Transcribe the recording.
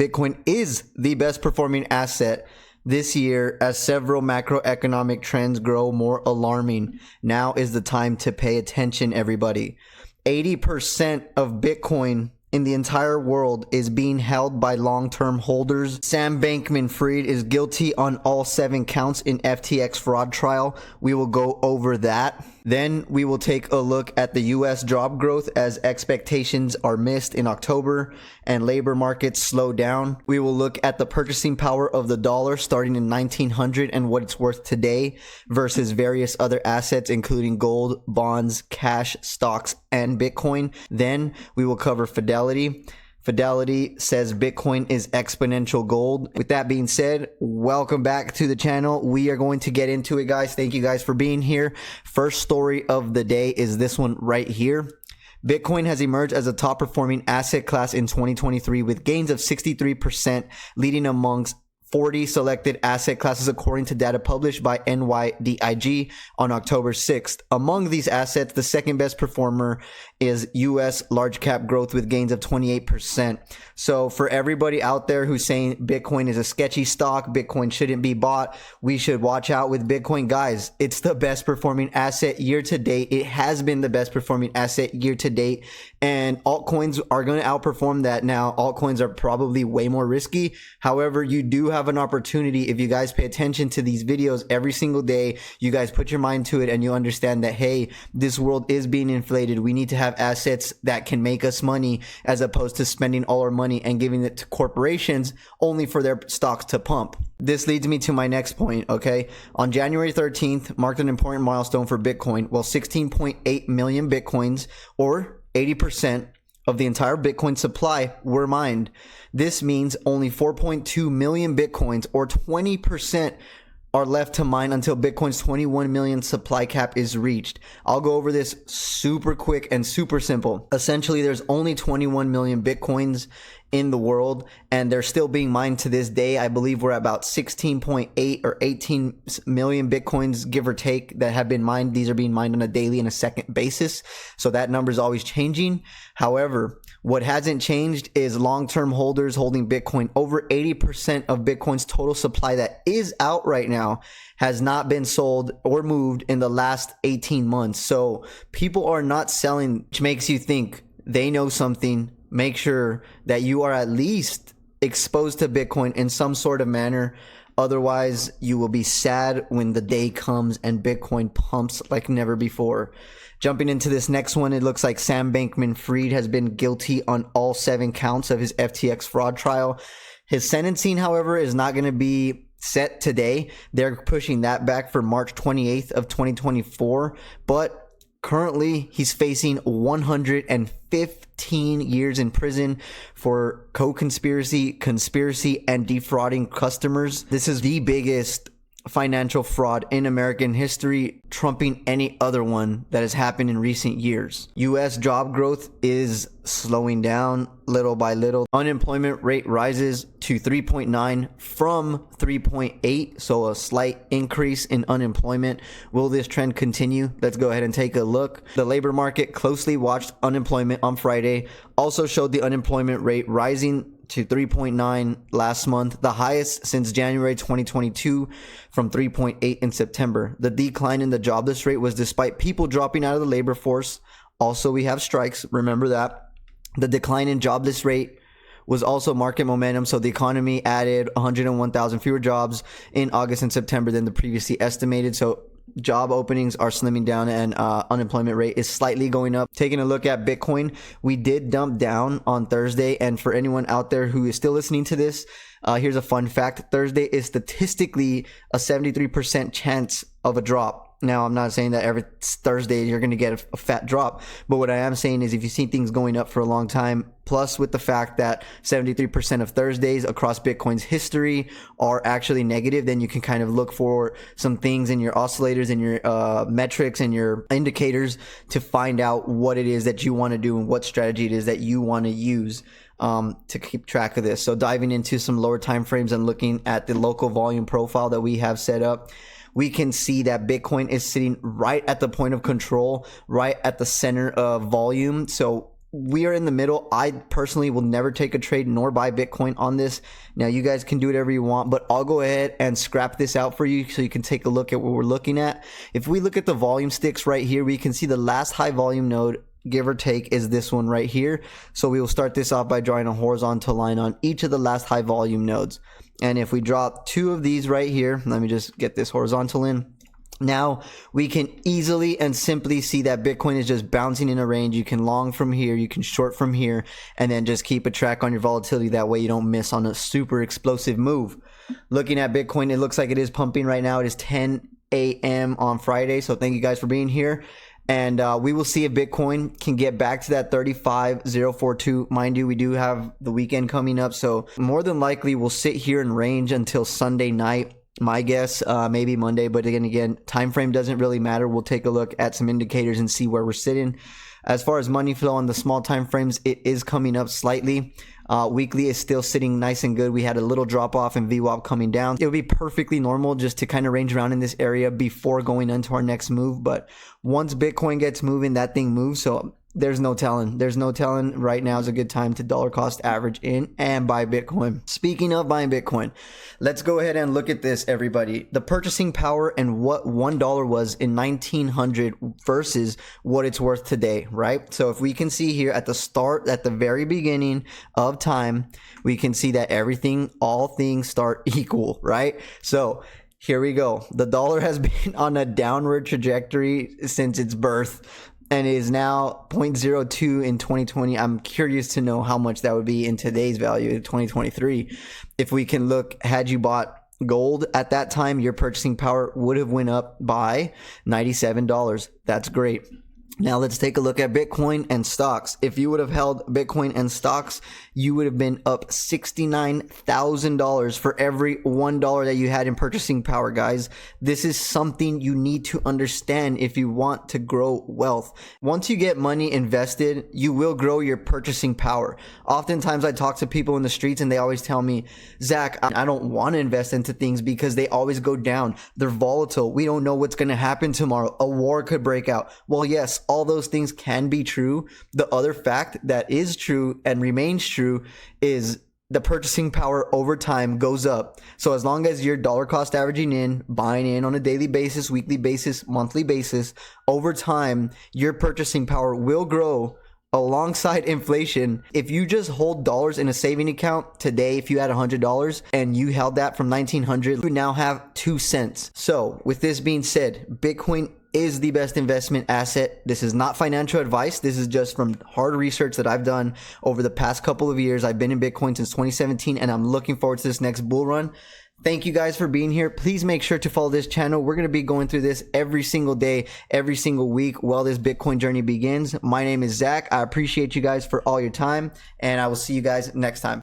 Bitcoin is the best performing asset this year as several macroeconomic trends grow more alarming. Now is the time to pay attention, everybody. 80% of Bitcoin in the entire world is being held by long-term holders. Sam Bankman-Fried is guilty on all 7 counts in FTX fraud trial. We will go over that. Then we will take a look at the US job growth as expectations are missed in October and labor markets slow down. We will look at the purchasing power of the dollar starting in 1900 and what it's worth today versus various other assets including gold, bonds, cash, stocks, and Bitcoin. Then we will cover Fidelity. Fidelity says Bitcoin is exponential gold. With that being said, welcome back to the channel. We are going to get into it, guys. Thank you guys for being here. First story of the day is this one right here. Bitcoin has emerged as a top performing asset class in 2023 with gains of 63%, leading amongst 40 selected asset classes according to data published by NYDIG on October 6th. Among these assets, the second best performer is US large cap growth with gains of 28%. So for everybody out there who's saying Bitcoin is a sketchy stock, Bitcoin shouldn't be bought, we should watch out with Bitcoin. Guys, it's the best performing asset year to date. It has been the best performing asset year to date, and altcoins are going to outperform that. Now, altcoins are probably way more risky. However, you do have an opportunity if you guys pay attention to these videos every single day. You guys put your mind to it and you understand that, hey, this world is being inflated. We need to have assets that can make us money as opposed to spending all our money and giving it to corporations only for their stocks to pump. This leads me to my next point, okay? On January 13th marked an important milestone for Bitcoin. Well, 16.8 million Bitcoins, or 80% of the entire Bitcoin supply, were mined. This means only 4.2 million Bitcoins, or 20%, are left to mine until Bitcoin's 21 million supply cap is reached. I'll go over this super quick and super simple. Essentially, there's only 21 million Bitcoins in the world, and they're still being mined to this day. I believe we're about 16.8 or 18 million Bitcoins, give or take, that have been mined. These are being mined on a daily and a second basis, so that number is always changing. However, what hasn't changed is long-term holders holding Bitcoin. Over 80% of Bitcoin's total supply that is out right now has not been sold or moved in the last 18 months. So people are not selling, which makes you think they know something. Make sure that you are at least exposed to Bitcoin in some sort of manner. Otherwise, you will be sad when the day comes and Bitcoin pumps like never before. Jumping into this next one, it looks like Sam Bankman-Fried has been guilty on all 7 counts of his FTX fraud trial. His sentencing, however, is not going to be set today. They're pushing that back for March 28th of 2024. But currently, he's facing 115 years in prison for co-conspiracy, conspiracy, and defrauding customers. This is the biggest financial fraud in American history, trumping any other one that has happened in recent years. US job growth is slowing down little by little. Unemployment rate rises to 3.9 from 3.8, so a slight increase in unemployment. Will this trend continue? Let's go ahead and take a look. The labor market closely watched unemployment on Friday, also showed the unemployment rate rising to 3.9 last month, the highest since January 2022 from 3.8 in September. The decline in the jobless rate was despite people dropping out of the labor force. Also, we have strikes, remember that. The decline in jobless rate was also market momentum, so the economy added 101,000 fewer jobs in August and September than the previously estimated. So job openings are slimming down and unemployment rate is slightly going up. Taking a look at Bitcoin, we did dump down on Thursday, and for anyone out there who is still listening to this, here's a fun fact. Thursday is statistically a 73% chance of a drop. Now, I'm not saying that every Thursday you're going to get a fat drop, but what I am saying is if you've seen things going up for a long time, plus with the fact that 73% of Thursdays across Bitcoin's history are actually negative, then you can kind of look for some things in your oscillators and your metrics and your indicators to find out what it is that you want to do and what strategy it is that you want to use to keep track of this. So diving into some lower time frames and looking at the local volume profile that we have set up, we can see that Bitcoin is sitting right at the point of control, right at the center of volume. So we are in the middle. I personally will never take a trade nor buy Bitcoin on this. Now you guys can do whatever you want, but I'll go ahead and scrap this out for you so you can take a look at what we're looking at. If we look at the volume sticks right here, we can see the last high volume node, give or take, is this one right here. So we will start this off by drawing a horizontal line on each of the last high volume nodes. And if we drop two of these right here, let me just get this horizontal in. Now we can easily and simply see that Bitcoin is just bouncing in a range. You can long from here, you can short from here, and then just keep a track on your volatility. That way you don't miss on a super explosive move. Looking at Bitcoin, it looks like it is pumping right now. It is 10 a.m. on Friday. So thank you guys for being here. And we will see if Bitcoin can get back to that 35,042. Mind you, we do have the weekend coming up. So more than likely we'll sit here in range until Sunday night. My guess, maybe Monday, but again, time frame doesn't really matter. We'll take a look at some indicators and see where we're sitting. As far as money flow on the small time frames, it is coming up slightly. Weekly is still sitting nice and good. We had a little drop off in VWAP coming down. It would be perfectly normal just to kind of range around in this area before going into our next move. But once Bitcoin gets moving, that thing moves. So there's no telling. There's no telling. Right now is a good time to dollar cost average in and buy Bitcoin. Speaking of buying Bitcoin, let's go ahead and look at this, everybody. The purchasing power and what $1 was in 1900 versus what it's worth today, right? So if we can see here at the start, at the very beginning of time, we can see that all things start equal, right? So here we go. The dollar has been on a downward trajectory since its birth, and it is now 0.02 in 2020. I'm curious to know how much that would be in today's value in 2023. If we can look, had you bought gold at that time, your purchasing power would have went up by $97. That's great. Now let's take a look at Bitcoin and stocks. If you would have held Bitcoin and stocks, you would have been up $69,000 for every $1 that you had in purchasing power, guys. This is something you need to understand if you want to grow wealth. Once you get money invested, you will grow your purchasing power. Oftentimes I talk to people in the streets and they always tell me, Zach, I don't want to invest into things because they always go down. They're volatile. We don't know what's going to happen tomorrow. A war could break out. Well, yes, all those things can be true. The other fact that is true and remains true is the purchasing power over time goes up. So as long as you're dollar cost averaging in, buying in on a daily basis, weekly basis, monthly basis, over time, your purchasing power will grow alongside inflation. If you just hold dollars in a saving account today, if you had $100 and you held that from 1900, you now have 2 cents. So with this being said, Bitcoin is the best investment asset. This is not financial advice. This is just from hard research that I've done over the past couple of years. I've been in Bitcoin since 2017 and I'm looking forward to this next bull run. Thank you guys for being here. Please make sure to follow this channel. We're going to be going through this every single day, every single week while this Bitcoin journey begins. My name is Zach. I appreciate you guys for all your time and I will see you guys next time.